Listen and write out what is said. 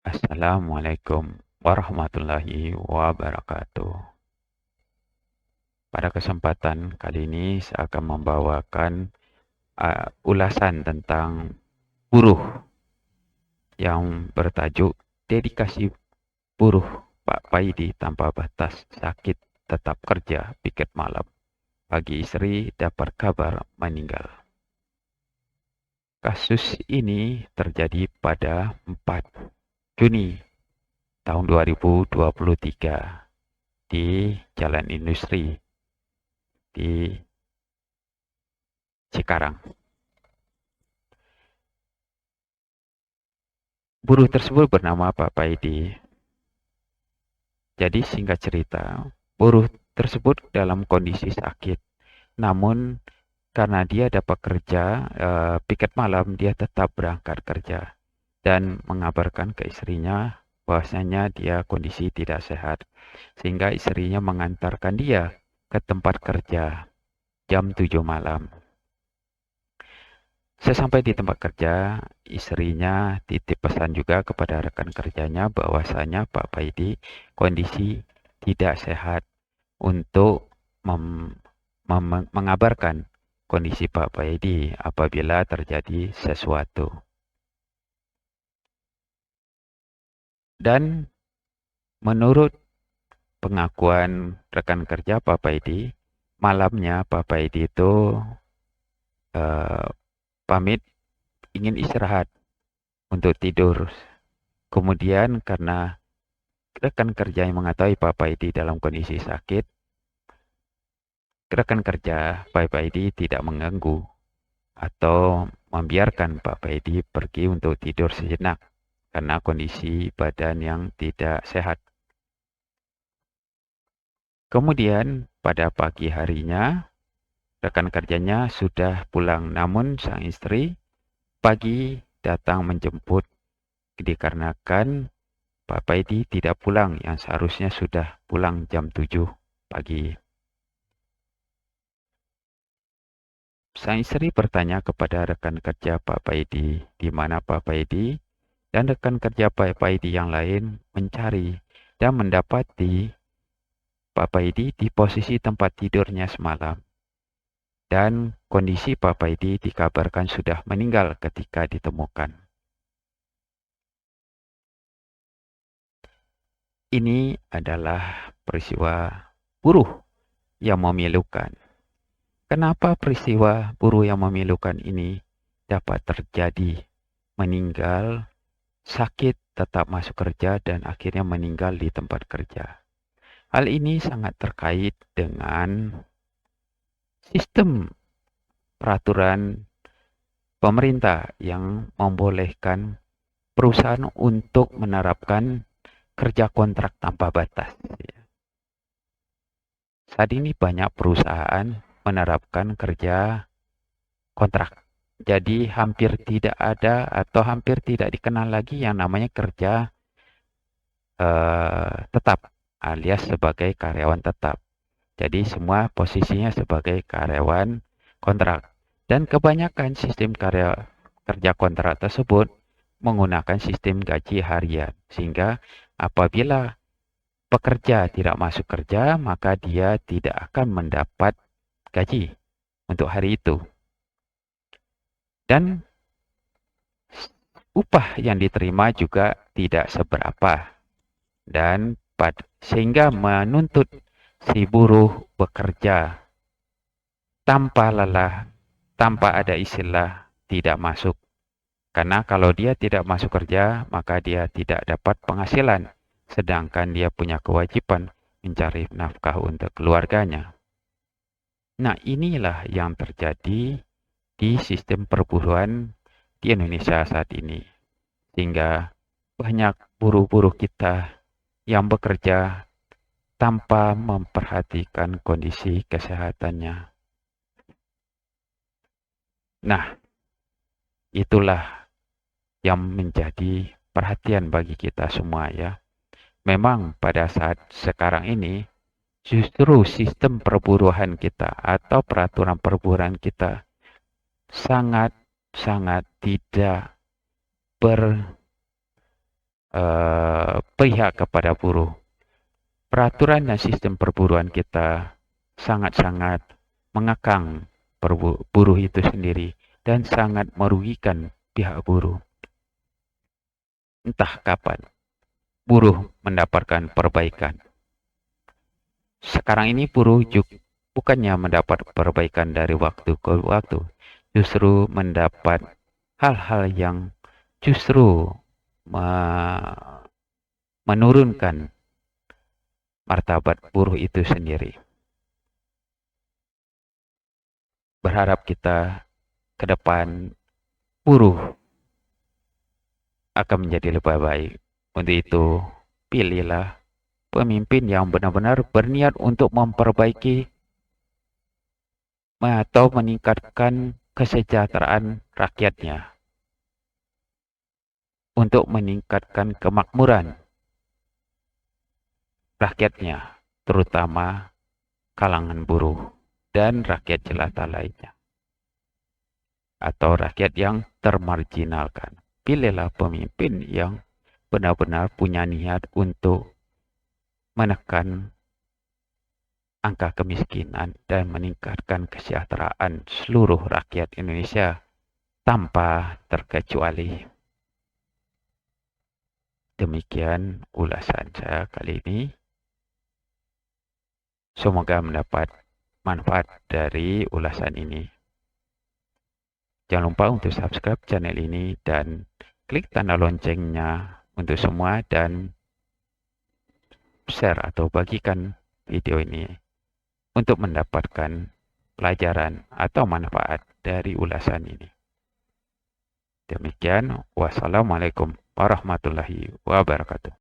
Assalamualaikum warahmatullahi wabarakatuh. Pada kesempatan kali ini saya akan membawakan ulasan tentang buruh yang bertajuk Dedikasi Buruh Pak Paidi Tanpa Batas Sakit Tetap Kerja Piket Malam. Pagi istri dapat kabar meninggal. Kasus ini terjadi pada 4 Juni tahun 2023 di Jalan Industri di Cikarang. Buruh tersebut bernama Pak Paidi. Jadi singkat cerita, buruh tersebut dalam kondisi sakit. Namun karena dia dapat kerja piket malam, dia tetap berangkat kerja dan mengabarkan ke istrinya bahwasanya dia kondisi tidak sehat. Sehingga istrinya mengantarkan dia ke tempat kerja jam 7 malam. Sesampai di tempat kerja, istrinya titip pesan juga kepada rekan kerjanya bahwasanya Pak Paidi kondisi tidak sehat untuk mengabarkan kondisi Pak Paidi apabila terjadi sesuatu. Dan menurut pengakuan rekan kerja Pak Paidi, malamnya Pak Paidi itu pamit ingin istirahat untuk tidur. Kemudian karena rekan kerja yang mengetahui Pak Paidi dalam kondisi sakit, rekan kerja Pak Paidi tidak mengganggu atau membiarkan Pak Paidi pergi untuk tidur sejenak karena kondisi badan yang tidak sehat. Kemudian pada pagi harinya, rekan kerjanya sudah pulang, namun sang istri pagi datang menjemput dikarenakan Pak Paidi tidak pulang yang seharusnya sudah pulang jam 7 pagi. Sang istri bertanya kepada rekan kerja Pak Paidi, di mana Pak Paidi dan rekan kerja Pak Paidi yang lain mencari dan mendapati Pak Paidi di posisi tempat tidurnya semalam. Dan kondisi Pak Paidi dikabarkan sudah meninggal ketika ditemukan. Ini adalah peristiwa buruh yang memilukan. Kenapa peristiwa buruh yang memilukan ini dapat terjadi? Meninggal, sakit, tetap masuk kerja, dan akhirnya meninggal di tempat kerja. Hal ini sangat terkait dengan sistem peraturan pemerintah yang membolehkan perusahaan untuk menerapkan kerja kontrak tanpa batas. Saat ini banyak perusahaan menerapkan kerja kontrak. Jadi hampir tidak ada atau hampir tidak dikenal lagi yang namanya kerja tetap alias sebagai karyawan tetap. Jadi semua posisinya sebagai karyawan kontrak. Dan kebanyakan sistem kerja kontrak tersebut menggunakan sistem gaji harian. Sehingga apabila pekerja tidak masuk kerja, maka dia tidak akan mendapat gaji untuk hari itu. Dan upah yang diterima juga tidak seberapa. Dan sehingga menuntut si buruh bekerja tanpa lelah, tanpa ada istilah tidak masuk. Karena kalau dia tidak masuk kerja, maka dia tidak dapat penghasilan. Sedangkan dia punya kewajiban mencari nafkah untuk keluarganya. Nah, inilah yang terjadi di sistem perburuan di Indonesia saat ini. Sehingga banyak buruh-buruh kita yang bekerja tanpa memperhatikan kondisi kesehatannya. Nah, itulah yang menjadi perhatian bagi kita semua ya. Memang pada saat sekarang ini, justru sistem perburuan kita atau peraturan perburuan kita sangat-sangat tidak berpihak kepada buruh. Peraturan dan sistem perburuan kita sangat-sangat mengekang buruh itu sendiri dan sangat merugikan pihak buruh. Entah kapan buruh mendapatkan perbaikan. Sekarang ini buruh bukannya mendapat perbaikan dari waktu ke waktu, justru mendapat hal-hal yang justru menurunkan martabat buruh itu sendiri. Berharap kita ke depan buruh akan menjadi lebih baik. Untuk itu, pilihlah pemimpin yang benar-benar berniat untuk memperbaiki atau meningkatkan kesejahteraan rakyatnya, untuk meningkatkan kemakmuran rakyatnya, terutama kalangan buruh dan rakyat jelata lainnya, atau rakyat yang termarginalkan. Pilihlah pemimpin yang benar-benar punya niat untuk menekan angka kemiskinan dan meningkatkan kesejahteraan seluruh rakyat Indonesia tanpa terkecuali. Demikian ulasan saya kali ini. Semoga mendapat manfaat dari ulasan ini. Jangan lupa untuk subscribe channel ini dan klik tanda loncengnya untuk semua, dan share atau bagikan video ini untuk mendapatkan pelajaran atau manfaat dari ulasan ini. Demikian, wassalamualaikum warahmatullahi wabarakatuh.